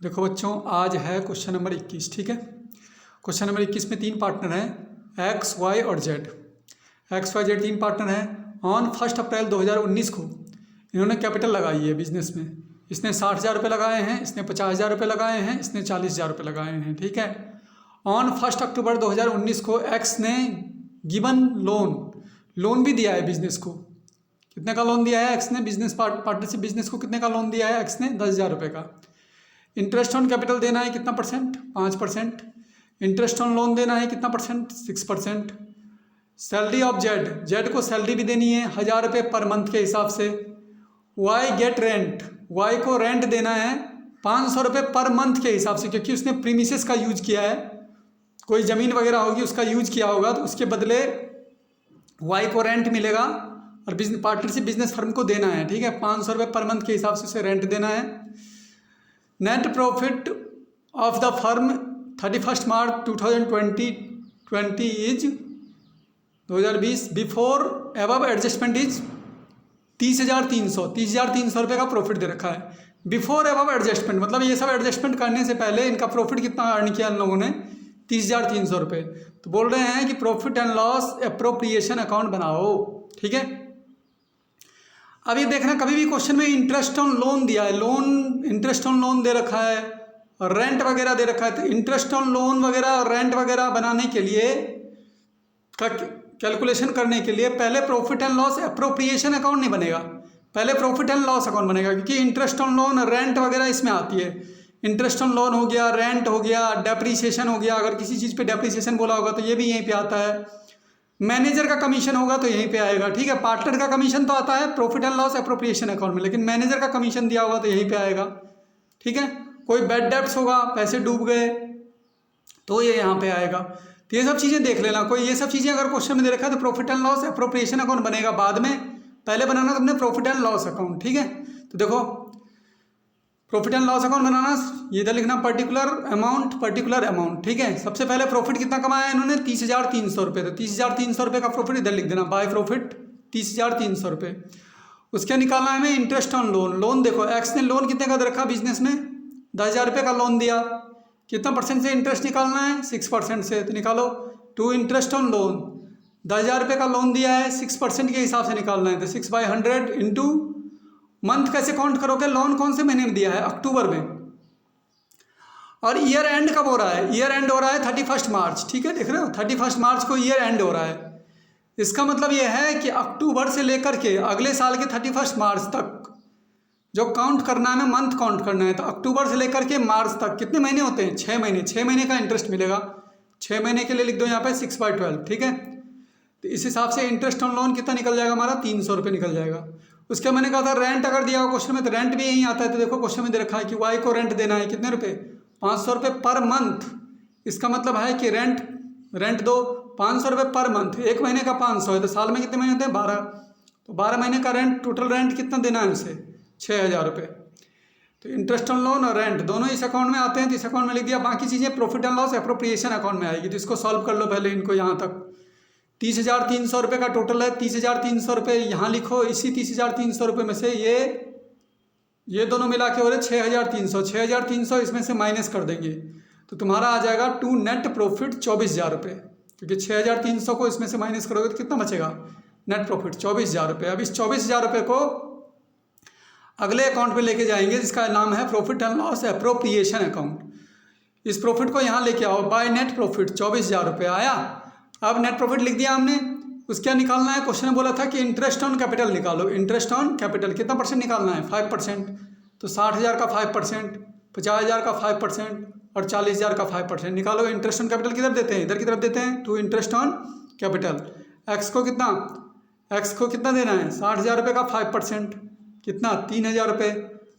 देखो बच्चों, आज है क्वेश्चन नंबर 21। ठीक है, क्वेश्चन नंबर 21 में तीन पार्टनर हैं, एक्स वाई और जेड। एक्स वाई जेड तीन पार्टनर हैं। ऑन 1 अप्रैल 2019 को इन्होंने कैपिटल लगाई है बिजनेस में। इसने 60,000 रुपये लगाए हैं, इसने 50,000 रुपये लगाए हैं, इसने 40,000 रुपये लगाए हैं। ठीक है, ऑन 1 अक्टूबर 2019 को एक्स ने गिवन लोन भी दिया है बिजनेस को। कितने का लोन दिया है एक्स ने? बिजनेस पार्टनरशिप बिजनेस को कितने का लोन दिया है एक्स ने? 10,000 रुपये का। इंटरेस्ट ऑन कैपिटल देना है कितना परसेंट? 5%। इंटरेस्ट ऑन लोन देना है कितना परसेंट? 6%। सैलरी ऑफ जेड को सैलरी भी देनी है 1,000 रुपये पर मंथ के हिसाब से। वाई गेट रेंट, वाई को रेंट देना है 500 रुपये पर मंथ के हिसाब से, क्योंकि उसने प्रीमिसेस का यूज किया है, कोई ज़मीन वगैरह होगी उसका यूज किया होगा, तो उसके बदले वाई को रेंट मिलेगा और पार्टनरशिप बिजनेस फर्म को देना है। ठीक है, 500 रुपये पर मंथ के हिसाब से उसे रेंट देना है। Net profit of the firm 31 March 2020 is 2020 before above adjustment is 30,300 रुपये का प्रॉफिट दे रखा है। बिफोर एबव एडजस्टमेंट मतलब ये सब एडजस्टमेंट करने से पहले इनका प्रॉफिट कितना अर्न किया इन लोगों ने? 30,300 रुपये। तो बोल रहे हैं कि profit and loss appropriation account बनाओ। ठीक है, अब ये देखना, कभी भी क्वेश्चन में इंटरेस्ट ऑन लोन दिया है, इंटरेस्ट ऑन लोन दे रखा है और रेंट वगैरह दे रखा है, तो इंटरेस्ट ऑन लोन वगैरह और रेंट वगैरह बनाने के लिए कैलकुलेशन करने के लिए पहले profit and loss appropriation account नहीं बनेगा, पहले प्रॉफिट एंड लॉस अकाउंट बनेगा, क्योंकि इंटरेस्ट ऑन लोन रेंट वगैरह इसमें आती है। इंटरेस्ट ऑन लोन हो गया, रेंट हो गया, डेप्रीसिएशन हो गया, अगर किसी चीज़ पे डेप्रीसिएशन बोला होगा तो ये भी यहीं पे आता है। मैनेजर का कमीशन होगा तो यहीं पे आएगा। ठीक है, पार्टनर का कमीशन तो आता है profit and loss appropriation account में, लेकिन मैनेजर का कमीशन दिया होगा तो यहीं पे आएगा। ठीक है, कोई बैड डेब्ट्स होगा, पैसे डूब गए तो ये यहाँ पे आएगा। तो ये सब चीज़ें देख लेना। कोई ये सब चीज़ें अगर क्वेश्चन में दे रखा है तो profit and loss appropriation account बनेगा बाद में, पहले बनाना तुमने प्रॉफिट एंड लॉस अकाउंट। ठीक है, तो देखो प्रॉफिट एंड लॉस अकाउंट बनाना, ये इधर लिखना पर्टिकुलर अमाउंट। ठीक है, सबसे पहले प्रॉफिट कितना कमाया है इन्होंने? 30,300 रुपये। तो 30,300 रुपये का प्रॉफिट इधर लिख देना, बाय प्रॉफिट 30,300 रुपये। उसके निकालना है हमें इंटरेस्ट ऑन लोन। देखो एक्स ने लोन कितने का दे रखा बिजनेस में? 10,000 रुपये का लोन दिया। कितना परसेंट से इंटरेस्ट निकालना है? 6% से। तो निकालो, टू इंटरेस्ट ऑन लोन, 10,000 रुपये का लोन दिया है, 6% के हिसाब से निकालना है। तो 6/100 इंटू मंथ कैसे काउंट करोगे? लोन कौन से महीने में दिया है? अक्टूबर में। और ईयर एंड कब हो रहा है? ईयर एंड हो रहा है 31 मार्च। ठीक है, देख रहे हो 31 मार्च को ईयर एंड हो रहा है। इसका मतलब ये है कि अक्टूबर से लेकर के अगले साल के 31 मार्च तक जो काउंट करना है, हमें मंथ काउंट करना है। तो अक्टूबर से लेकर के मार्च तक कितने महीने होते हैं? 6 महीने। 6 महीने का इंटरेस्ट मिलेगा। 6 महीने के लिए लिख दो यहाँ पे 6/12। ठीक है, तो इस हिसाब से इंटरेस्ट ऑन लोन कितना निकल जाएगा हमारा? 300 रुपये निकल जाएगा। उसके मैंने कहा था रेंट अगर दिया हो क्वेश्चन में तो रेंट भी यहीं आता है। तो देखो क्वेश्चन में दे रखा है कि वाई को रेंट देना है कितने रुपए? 500 रुपये पर मंथ। इसका मतलब है कि रेंट दो 500 रुपये पर मंथ। एक महीने का 500 है तो साल में कितने महीने होते हैं? 12। तो 12 महीने का रेंट, टोटल रेंट कितना देना है उसे? 6,000 रुपये। तो इंटरेस्ट ऑन लोन और रेंट दोनों इस अकाउंट में आते हैं, तो इस अकाउंट में लिख दिया। बाकी चीज़ें profit and loss appropriation account में आएगी। तो इसको सॉल्व कर लो पहले इनको यहाँ तक। 30,300 रुपये का टोटल है। 30,300 रुपये यहाँ लिखो। इसी 30,300 रुपये में से ये दोनों मिला के हो रहे 6,300। 6,300 इसमें से माइनस कर देंगे तो तुम्हारा आ जाएगा टू नेट प्रॉफिट 24,000 रुपये, क्योंकि 6,300 को इसमें से माइनस करोगे तो कितना बचेगा? नेट प्रॉफिट 24,000 रुपये। अब इस 24,000 रुपये को अगले अकाउंट में लेके जाएंगे जिसका नाम है profit and loss appropriation account. इस प्रॉफिट को यहाँ लेके आओ, बाय नेट प्रॉफिट 24,000 रुपये आया। अब नेट प्रॉफिट लिख दिया हमने। उसके क्या निकालना है? क्वेश्चन में बोला था कि इंटरेस्ट ऑन कैपिटल निकालो। इंटरेस्ट ऑन कैपिटल कितना परसेंट निकालना है? 5%। तो 60,000 का 5%, 50,000 का 5% और 40,000 का 5% निकालो। इंटरेस्ट ऑन कैपिटल किधर देते हैं? इधर की तरफ देते हैं, to interest on capital. X को कितना देना है? 60,000 रुपये का 5%, कितना? 3,000 रुपये।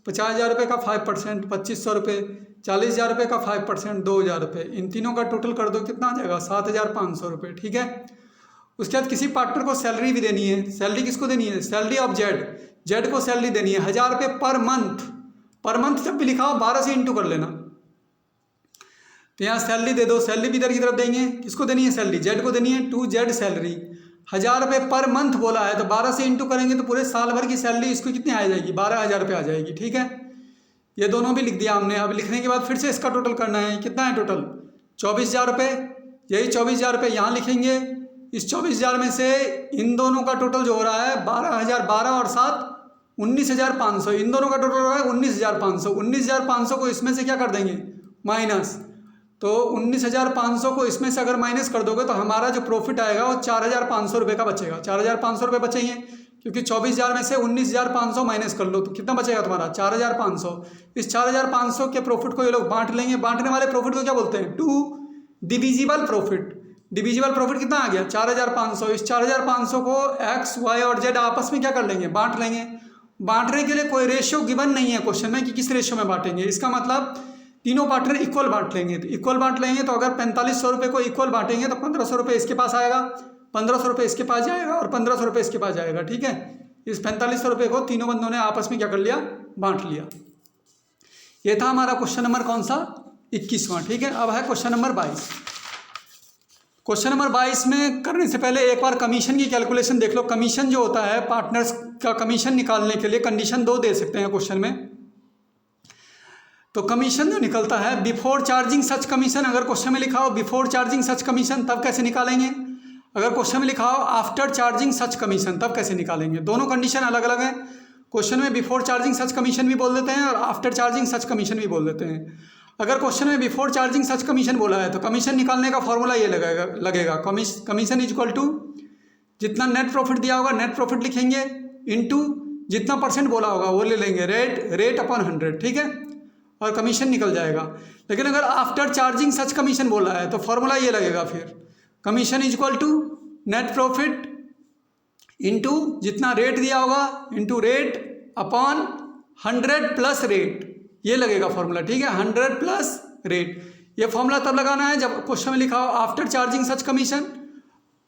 50,000 रुपये का 5%, 2,500 रुपये। 40,000 रुपये का 5%, 2,000 रुपये। इन तीनों का टोटल कर दो, कितना आ जाएगा? 7,500 रुपये। ठीक है, उसके बाद किसी पार्टनर को सैलरी भी देनी है। सैलरी किसको देनी है? सैलरी ऑफ जेड को सैलरी देनी है 1,000 रुपये पर मंथ। पर मंथ जब भी लिखा हो 12 से इंटू कर लेना। तो यहाँ सैलरी दे दो। सैलरी भी इधर की तरफ देंगे। किसको देनी है सैलरी? जेड को देनी है। टू जेड सैलरी 1,000 रुपये पर मंथ बोला है, तो 12 से इंटू करेंगे तो पूरे साल भर की सैलरी इसको कितनी आ जाएगी? 12,000 रुपये आ जाएगी। ठीक है, ये दोनों भी लिख दिया हमने। अब लिखने के बाद फिर से इसका टोटल करना है। कितना है टोटल? 24,000 रुपये। यही 24,000 रुपये यहाँ लिखेंगे। इस 24,000 में से इन दोनों का टोटल जो हो रहा है 12,012 और 7 19,500। इन दोनों का टोटल हो रहा है 19,500। 19,500 को इसमें से क्या कर देंगे? माइनस। तो 19,500 को इसमें से अगर माइनस कर दोगे तो हमारा जो प्रॉफिट आएगा वो 4,500 रुपये का बचेगा। 4,500 रुपये बचेंगे, क्योंकि 24,000 में से 19,500 माइनस कर लो तो कितना बचेगा तुम्हारा? 4,500। इस 4,500 के प्रॉफिट को ये लोग बांट लेंगे। बांटने वाले प्रॉफिट को क्या बोलते हैं? To divisible profit. Divisible profit कितना आ गया? 4,500। इस 4,500 को एक्स, वाई और जेड आपस में क्या कर लेंगे? बांट लेंगे। बांटने के लिए कोई रेशियो गिवन नहीं है क्वेश्चन में कि किस रेशियो में बांटेंगे। इसका मतलब तीनों पार्टनर इक्वल बांट लेंगे। तो इक्वल बांट लेंगे तो अगर 4500 रुपये को इक्वल बांटेंगे तो 1,500 रुपये इसके पास आएगा, 1,500 रुपये इसके पास जाएगा और 1,500 रुपये इसके पास जाएगा। ठीक है, इस 4500 रुपये को तीनों बंदों ने आपस में क्या कर लिया? बांट लिया। ये था हमारा क्वेश्चन नंबर कौन सा? 21वां। ठीक है, अब है क्वेश्चन नंबर 22। क्वेश्चन नंबर 22 में करने से पहले एक बार कमीशन की कैलकुलेशन देख लो। कमीशन जो होता है, पार्टनर्स का कमीशन निकालने के लिए कंडीशन 2 दे सकते हैं क्वेश्चन में। तो कमीशन जो निकलता है बिफोर चार्जिंग सच कमीशन, अगर क्वेश्चन में लिखा हो बिफोर चार्जिंग सच कमीशन तब कैसे निकालेंगे? अगर क्वेश्चन में लिखा हो आफ्टर चार्जिंग सच कमीशन तब कैसे निकालेंगे? दोनों कंडीशन अलग अलग है। क्वेश्चन में बिफोर चार्जिंग सच कमीशन भी बोल देते हैं और आफ्टर चार्जिंग सच कमीशन भी बोल देते हैं। अगर क्वेश्चन में बिफोर चार्जिंग सच कमीशन बोला है तो कमीशन निकालने का फॉर्मूला ये लगेगा कमीशन इज इक्वल टू जितना नेट प्रॉफिट दिया होगा नेट प्रॉफिट लिखेंगे, इनटू जितना परसेंट बोला होगा वो ले लेंगे, रेट अपॉन 100। ठीक है, और कमीशन निकल जाएगा। लेकिन अगर आफ्टर चार्जिंग सच कमीशन बोला है तो फॉर्मूला ये लगेगा फिर commission is equal to net profit into जितना रेट दिया होगा into rate upon 100 plus rate, ये लगेगा फॉर्मूला। ठीक है, 100 प्लस रेट। ये फॉर्मूला तब लगाना है जब क्वेश्चन में लिखा हो आफ्टर चार्जिंग सच कमीशन,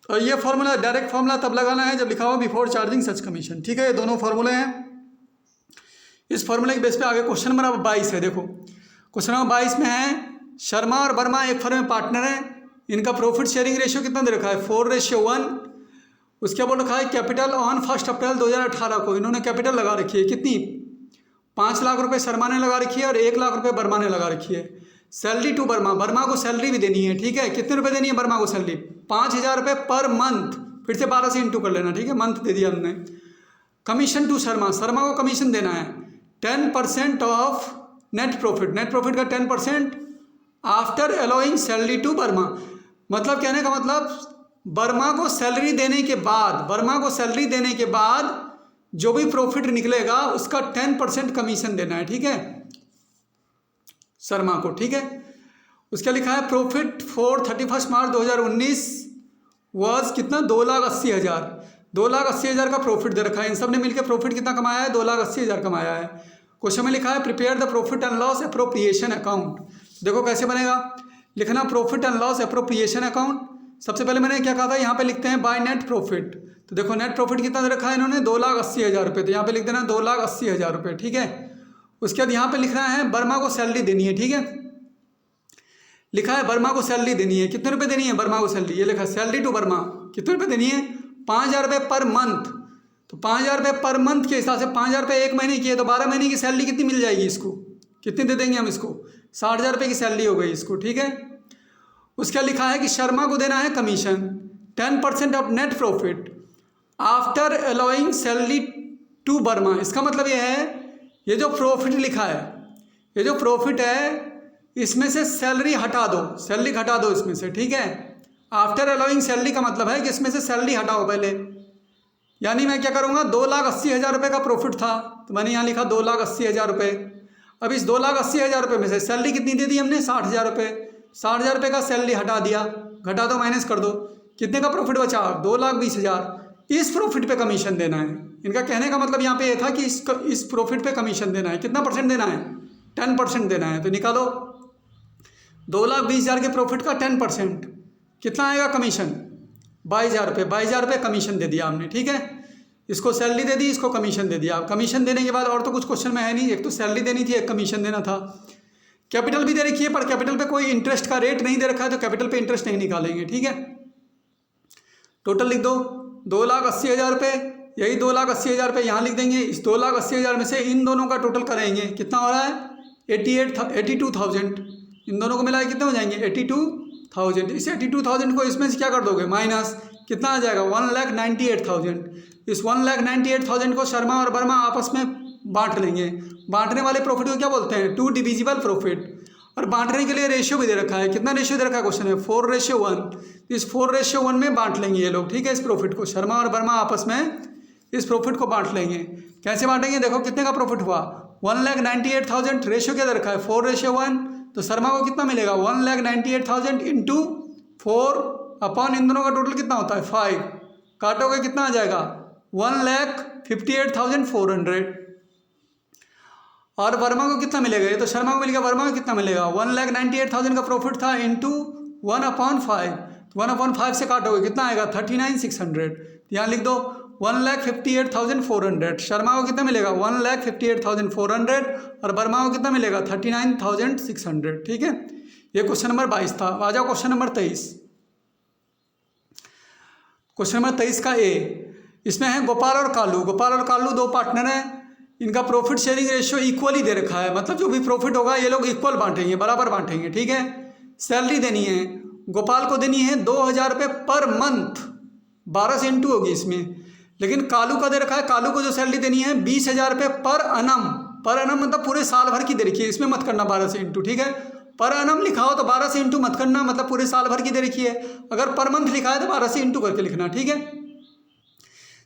और ये फॉर्मूला डायरेक्ट फॉर्मूला तब लगाना है जब लिखा हो बिफोर चार्जिंग सच कमीशन। ठीक है, ये दोनों फॉर्मूले हैं। इस फॉर्मूले के बेस पे आगे क्वेश्चन नंबर 22 है। देखो क्वेश्चन नंबर 22 में है शर्मा और वर्मा एक फर्म में पार्टनर हैं। इनका प्रॉफिट शेयरिंग रेशियो कितना दे रखा है? 4:1। उसके बोल रखा है कैपिटल ऑन 1 अप्रैल 2018 को इन्होंने कैपिटल लगा रखी है। कितनी? 5 लाख रुपए शर्मा ने लगा रखी है और 1 लाख रुपए वर्मा ने लगा रखी है। सैलरी टू वर्मा, वर्मा को सैलरी भी देनी है। ठीक है, कितने रुपए देनी है वर्मा को सैलरी? 5,000 रुपये पर मंथ। फिर से 12 से इंटू कर लेना। ठीक है, मंथ दे दिया हमने। कमीशन टू शर्मा, शर्मा को कमीशन देना है 10% of net profit, net profit का 10% after allowing salary to Verma. मतलब कहने का मतलब वर्मा को सैलरी देने के बाद, वर्मा को सैलरी देने के बाद जो भी प्रॉफिट निकलेगा उसका 10% कमीशन देना है। ठीक है, शर्मा को। ठीक है, उसका लिखा है प्रॉफिट फॉर 31 मार्च 2019 वॉज कितना? 2,80,000। 2,80,000 का प्रॉफिट दे रखा है। इन सब ने मिलकर प्रॉफिट कितना कमाया है? 2,80,000 कमाया है। क्वेश्चन में लिखा है prepare the profit and loss appropriation account. देखो कैसे बनेगा, लिखना profit and loss appropriation account. सबसे पहले मैंने क्या कहा था, यहाँ पे लिखते हैं बाय नेट प्रॉफिट। तो देखो नेट प्रॉफिट कितना दे रखा है इन्होंने? 2,80,000 रुपये। तो यहाँ पे लिख देना 2,80,000 रुपये। ठीक है, उसके बाद यहाँ पे लिख रहा है वर्मा को सैलरी देनी है। ठीक है, लिखा है वर्मा को सैलरी देनी है। कितने रुपए देनी है वर्मा को सैलरी? ये लिखा है सैलरी टू वर्मा कितने रुपए देनी है? 5,000 रुपये पर मंथ। तो 5,000 रुपये पर मंथ के हिसाब से 5,000 रुपये एक महीने की है तो 12 महीने की सैलरी कितनी मिल जाएगी इसको? कितनी दे देंगे हम इसको? 60,000 रुपये की सैलरी हो गई इसको। ठीक है, उसका लिखा है कि शर्मा को देना है commission 10% of net profit after allowing salary to Verma. इसका मतलब ये है ये जो प्रॉफिट लिखा है, ये जो प्रॉफिट है इसमें से सैलरी हटा दो, सैलरी हटा दो इसमें से। ठीक है, आफ्टर अलाउइंग सैलरी का मतलब है कि इसमें से सैलरी हटाओ पहले। यानी मैं क्या करूँगा, 2,80,000 रुपये का प्रॉफिट था तो मैंने यहाँ लिखा 2,80,000 रुपये। अब इस 2,80,000 रुपये में से सैलरी कितनी दे दी हमने? 60,000 रुपये। 60,000 रुपये का सैलरी हटा दिया, घटा दो, माइनस कर दो, कितने का प्रॉफिट बचा? 2,20,000। इस प्रॉफिट पे कमीशन देना है। इनका कहने का मतलब यहाँ पे ये था कि इस प्रॉफिट पे कमीशन देना है। कितना परसेंट देना है? 10% देना है। तो निकालो 2,20,000 के प्रॉफिट का 10% कितना आएगा कमीशन? 22,000 रुपये। 22,000 रुपये कमीशन दे दिया हमने। ठीक है, इसको सैलरी दे दी, इसको कमीशन दे दिया। कमीशन देने के बाद और तो कुछ क्वेश्चन में है नहीं, एक तो सैलरी देनी थी, एक कमीशन देना था। कैपिटल भी दे रखी है पर कैपिटल पे कोई इंटरेस्ट का रेट नहीं दे रखा है तो कैपिटल पे इंटरेस्ट नहीं निकालेंगे। ठीक है, टोटल लिख दो 2,80,000 रुपये। यही 2,80,000 रुपये यहाँ लिख देंगे। इस 2,80,000 में से इन दोनों का टोटल करेंगे, कितना हो रहा है? 82,000, इन दोनों को मिला के कितने हो जाएंगे 82,000। इस 82,000 को इसमें से क्या कर दोगे माइनस, कितना आ जाएगा 1,98,000। इस 1,98,000 को शर्मा और वर्मा आपस में बांट लेंगे। बांटने वाले प्रॉफिट को क्या बोलते हैं 2 डिविजिबल प्रॉफिट। और बांटने के लिए रेशियो भी दे रखा है, कितना रेशियो दे रखा है क्वेश्चन में 4:1। इस 4:1 में बांट लेंगे ये लोग, ठीक है। इस प्रॉफिट को शर्मा और वर्मा आपस में इस प्रॉफिट को बांट लेंगे। कैसे बांटेंगे, देखो कितने का प्रॉफिट हुआ 1,98,000, रेशियो क्या दे रखा है 4:1। तो शर्मा को कितना मिलेगा 1,98,000 इंटू 4 अपॉन इन दोनों का टोटल कितना होता है 5, काटोगे कितना आ जाएगा 1,58,400। और वर्मा को कितना मिलेगा, ये तो शर्मा को मिलेगा, वर्मा को कितना मिलेगा 1,98,000 का प्रॉफिट था इंटू 1/5। 1/5 से काटोगे कितना आएगा 39,600। यहाँ लिख दो 1,58,400। शर्मा को कितना मिलेगा 1,58,400 और वर्मा को कितना मिलेगा 39,600, ठीक है। ये क्वेश्चन नंबर 22 था। आ जाओ क्वेश्चन नंबर 23। क्वेश्चन नंबर 23 का ए, इसमें है गोपाल और कालू। गोपाल और कालू दो पार्टनर हैं, इनका प्रॉफिट शेयरिंग रेशियो इक्वली दे रखा है, मतलब जो भी प्रॉफिट होगा ये लोग इक्वल बांटेंगे, बराबर बांटेंगे, ठीक है। सैलरी देनी है, गोपाल को देनी है 2,000 रुपये पर मंथ, 12 से इंटू होगी इसमें। लेकिन कालू का दे रखा है, कालू को जो सैलरी देनी है 20,000 रुपये पर अनम। पर अनम मतलब पूरे साल भर की दे रखी है, इसमें मत करना 12 से इंटू, ठीक है। पर अनम लिखा हो तो 12 से इंटू मत करना, मतलब पूरे साल भर की दे रखी है। अगर पर मंथ लिखा है तो 12 से इंटू करके लिखना, ठीक है।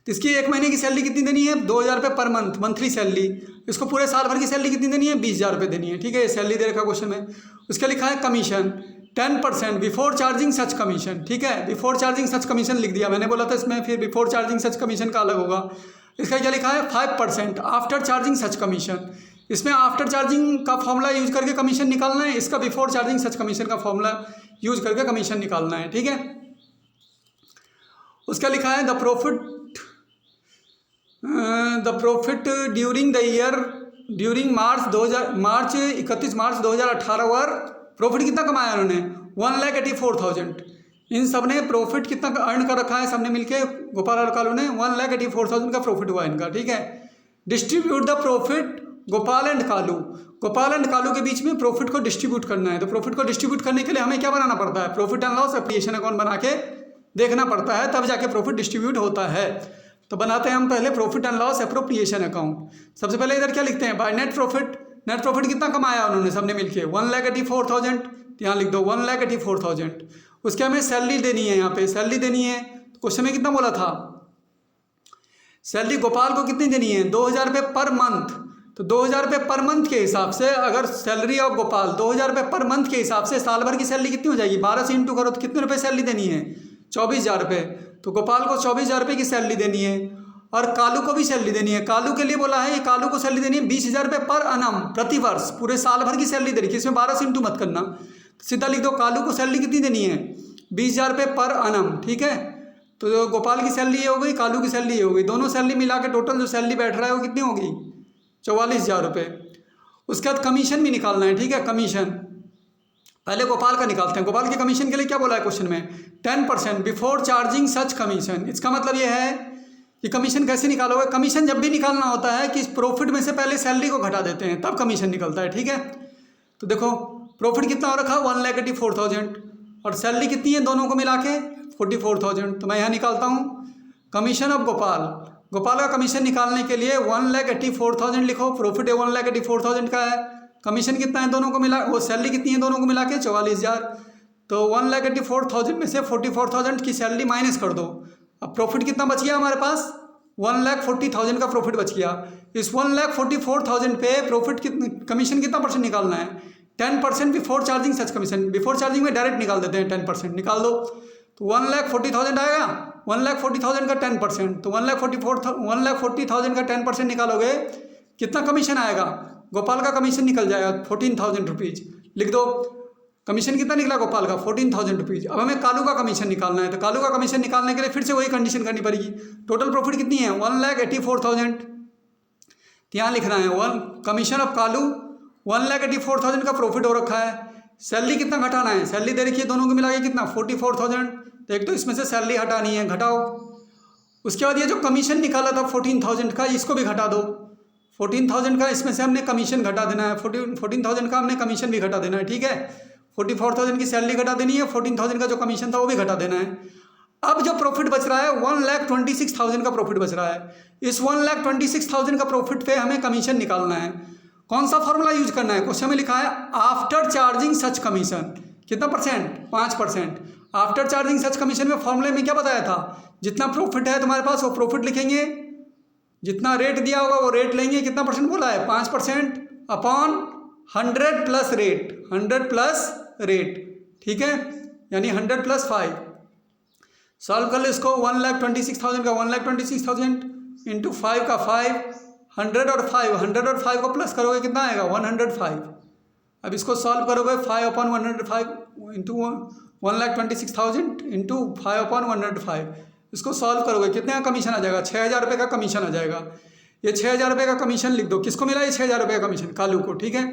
तो इसकी एक महीने की सैलरी कितनी देनी है 2,000 रुपये पर मंथ, मंथली सैलरी। इसको पूरे साल भर की सैलरी कितनी देनी है 20,000 रुपये देनी है, ठीक है। ये सैलरी दे रखा क्वेश्चन में। उसका लिखा है कमीशन 10% बिफोर चार्जिंग सच कमीशन, ठीक है। बिफोर चार्जिंग सच कमीशन लिख दिया, मैंने बोला था इसमें फिर बिफोर चार्जिंग सच कमीशन का अलग होगा। इसका क्या लिखा है 5% आफ्टर चार्जिंग सच कमीशन। इसमें आफ्टर चार्जिंग का फॉर्मूला यूज करके कमीशन निकालना है, इसका बिफोर चार्जिंग सच कमीशन का फॉर्मूला यूज करके कमीशन निकालना है, ठीक है। उसका लिखा है the profit during the year during March 31 March 2018 were profit कितना कमाया उन्होंने 1,84,000। इन सब ने प्रॉफिट कितना अर्न कर रखा है, सबने मिलके गोपाल और कालू ने 1,84,000 का प्रॉफिट हुआ इनका, ठीक है। Distribute the profit Gopal and Kalu. Gopal and Kalu के बीच में प्रॉफिट को डिस्ट्रीब्यूट करना है। तो प्रॉफिट को डिस्ट्रीब्यूट करने के लिए हमें क्या बनाना पड़ता है profit and loss application account बना के देखना पड़ता है, तब जाके प्रॉफिट डिस्ट्रीब्यूट होता है। तो बनाते हैं हम पहले profit and loss appropriation account. सबसे पहले इधर क्या लिखते हैं by net profit. Net profit कितना कमाया उन्होंने सबने मिलके 1,84,000, यहाँ लिख दो 1,84,000। उसके हमें सैलरी देनी है, यहाँ पे सैलरी देनी है। क्वेश्चन में कितना बोला था सैलरी गोपाल को कितनी देनी है 2,000 रुपये पर मंथ। तो 2,000 रुपये पर मंथ के हिसाब से अगर सैलरी ऑफ गोपाल 2,000 रुपये पर मंथ के हिसाब से साल भर की सैलरी कितनी हो जाएगी 12 से इंटू करो तो कितने रुपये सैलरी देनी है 24,000 रुपये। तो गोपाल को 24,000 रुपये की सैलरी देनी है और कालू को भी सैलरी देनी है। कालू के लिए बोला है कालू को सैलरी देनी है 20,000 रुपये पर अनम प्रति वर्ष, पूरे साल भर की सैलरी दे रखी है, इसमें 12 से इंटू मत करना, सीधा लिख दो कालू को सैलरी कितनी देनी है 20,000 रुपये पर अनम, ठीक है। तो जो गोपाल की सैलरी ये हो गई, कालू की सैलरी ये हो गई, दोनों सैलरी मिला के टोटल जो सैलरी बैठ रहा है वो कितनी होगी 44,000 रुपये। उसके बाद कमीशन भी निकालना है, ठीक है। कमीशन पहले गोपाल का निकालते हैं। गोपाल के कमीशन के लिए क्या बोला है क्वेश्चन में 10% बिफोर चार्जिंग सच कमीशन। इसका मतलब ये है कि कमीशन कैसे निकालोगे। कमीशन जब भी निकालना होता है कि प्रॉफिट में से पहले सैलरी को घटा देते हैं तब कमीशन निकलता है, ठीक है। तो देखो प्रॉफिट कितना हो रखा 1,84,000 और सैलरी कितनी है दोनों को मिला के 44,000। तो मैं यहाँ निकालता हूँ कमीशन ऑफ गोपाल। गोपाल का कमीशन निकालने के लिए 1,84,000 लिखो, प्रॉफिट 1,84,000 का है, कमीशन कितना है दोनों को मिला, वो सैलरी कितनी है दोनों को मिला के 44,000। तो 1,84,000 में से 44,000 की सैलरी माइनस कर दो। अब प्रॉफिट कितना बच गया हमारे पास 1,40,000 का प्रॉफिट बच गया। इस 1,44,000 पे प्रॉफिट कमीशन कितना परसेंट निकालना है 10% बिफोर चार्जिंग सच कमीशन। बिफोर चार्जिंग में डायरेक्ट निकाल देते हैं 10% निकाल दो। तो 1,40,000 आएगा, 1,40,000 का 10%, तो 1,40,000 का 10% निकालोगे कितना कमीशन आएगा गोपाल का कमीशन निकल जाएगा 14,000 रुपीज़। लिख दो कमीशन कितना निकला गोपाल का 14,000 रुपीज़। अब हमें कालू का कमीशन निकालना है, तो कालू का कमीशन निकालने के लिए फिर से वही कंडीशन करनी पड़ेगी। टोटल प्रॉफिट कितनी है 1,84,000, तो यहाँ लिखना है कमीशन ऑफ कालू 1,84,000 का प्रॉफिट हो रखा है। सैलरी कितना घटाना है, सैलरी दे रखी है दोनों को मिला के कितना 44,000। तो एक तो इसमें से सैलरी हटानी है, घटाओ। उसके बाद ये जो कमीशन निकाला था 14,000 का इसको भी घटा दो, 14,000 का इसमें से हमने कमीशन घटा देना है, 14,000 का हमने कमीशन भी घटा देना है, ठीक है। 44,000 की सैलरी घटा देनी है, 14,000 का जो कमीशन था वो भी घटा देना है। अब जो प्रॉफिट बच रहा है 1,26,000 का प्रॉफिट बच रहा है। इस 1,26,000 का प्रॉफिट पे हमें कमीशन निकालना है। कौन सा फॉर्मूला यूज करना है? क्वेश्चन में लिखा है आफ्टर चार्जिंग सच कमीशन, कितना परसेंट? 5%। आफ्टर चार्जिंग सच कमीशन में फॉर्मूले में क्या बताया था? जितना प्रॉफिट है तुम्हारे पास वो प्रॉफिट लिखेंगे, जितना रेट दिया होगा वो रेट लेंगे। कितना परसेंट बोला है? 5% upon 100 plus rate, 100 plus rate, ठीक है, यानी 100 प्लस 5। सॉल्व कर लो इसको। 1,26,000 का 1,26,000 इंटू 5 का 5, 100 और 5, 100 और 5 को प्लस करोगे कितना आएगा? 105। अब इसको सॉल्व करोगे 5 अपॉन 105 इंटू 1,26,000 इंटू 5 अपॉन 105, इसको सॉल्व करोगे कितने का कमीशन आ जाएगा? 6,000 रुपये का कमीशन आ जाएगा। ये 6,000 रुपये का कमीशन लिख दो। किसको मिला ये 6,000 रुपये का कमीशन? कालू को, ठीक है।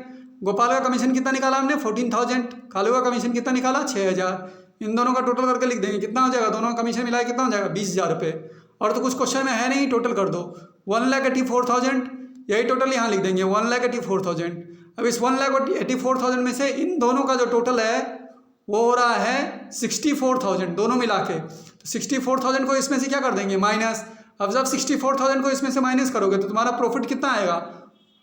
गोपाल का कमीशन कितना निकाला हमने? 14,000। कालू का कमीशन कितना निकाला? 6,000। इन दोनों का टोटल करके लिख देंगे, कितना हो जाएगा? दोनों का कमीशन मिलाया कितना हो जाएगा? 20,000 रुपये। और तो कुछ क्वेश्चन में है नहीं, टोटल कर दो। 1,84,000, यही टोटल यहाँ लिख देंगे 1,84,000। अब इस 1,84,000 में से इन दोनों का जो टोटल है वो हो रहा है 64,000 दोनों मिला के। तो 64,000 को इसमें से क्या कर देंगे? माइनस। अब जब 64,000 को इसमें से माइनस करोगे तो तुम्हारा प्रॉफिट कितना आएगा?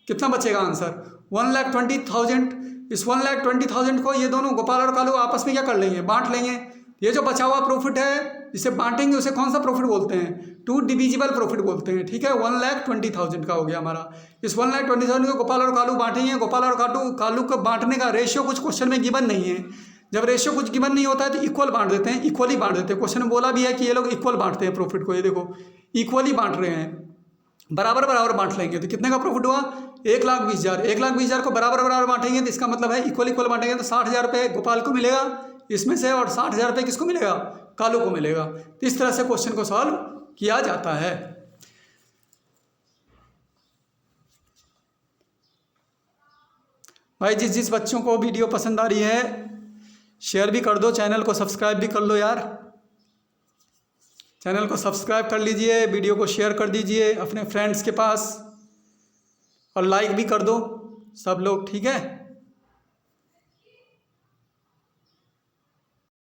कितना बचेगा आंसर? 1,20,000। इस 1,20,000 को ये दोनों गोपाल और कालू आपस में क्या कर लेंगे? बांट लेंगे। ये जो बचा हुआ प्रॉफिट है जिसे बांटेंगे उसे कौन सा प्रॉफिट बोलते हैं? 2 डिविजिबल प्रॉफिट बोलते हैं, ठीक है। 1,20,000 का हो गया हमारा। इस 1,20,000 को गोपाल और कालू बांटेंगे। गोपाल और कालू को बांटने का रेशियो कुछ क्वेश्चन में गिवन नहीं है। जब रेशियो कुछ गिवन नहीं होता है तो इक्वल बांट देते हैं, इक्वली बांट देते हैं। क्वेश्चन में बोला भी है कि ये लोग इक्वल बांटते हैं प्रॉफिट को। ये देखो इक्वली बांट रहे हैं, बराबर बराबर बांट लेंगे। तो कितने का प्रॉफिट हुआ? 1,20,000। 1,20,000 को बराबर बराबर बांटेंगे तो इसका मतलब है इक्वल इक्वल बांटेंगे तो 60,000 रुपये गोपाल को मिलेगा इसमें से, और 60,000 रुपये किसको मिलेगा? कालू को मिलेगा। तो इस तरह से क्वेश्चन को सॉल्व किया जाता है। भाई जिस बच्चों को वीडियो पसंद आ रही है शेयर भी कर दो, चैनल को सब्सक्राइब भी कर लो यार। चैनल को सब्सक्राइब कर लीजिए, वीडियो को शेयर कर दीजिए अपने फ्रेंड्स के पास, और लाइक भी कर दो सब लोग, ठीक है।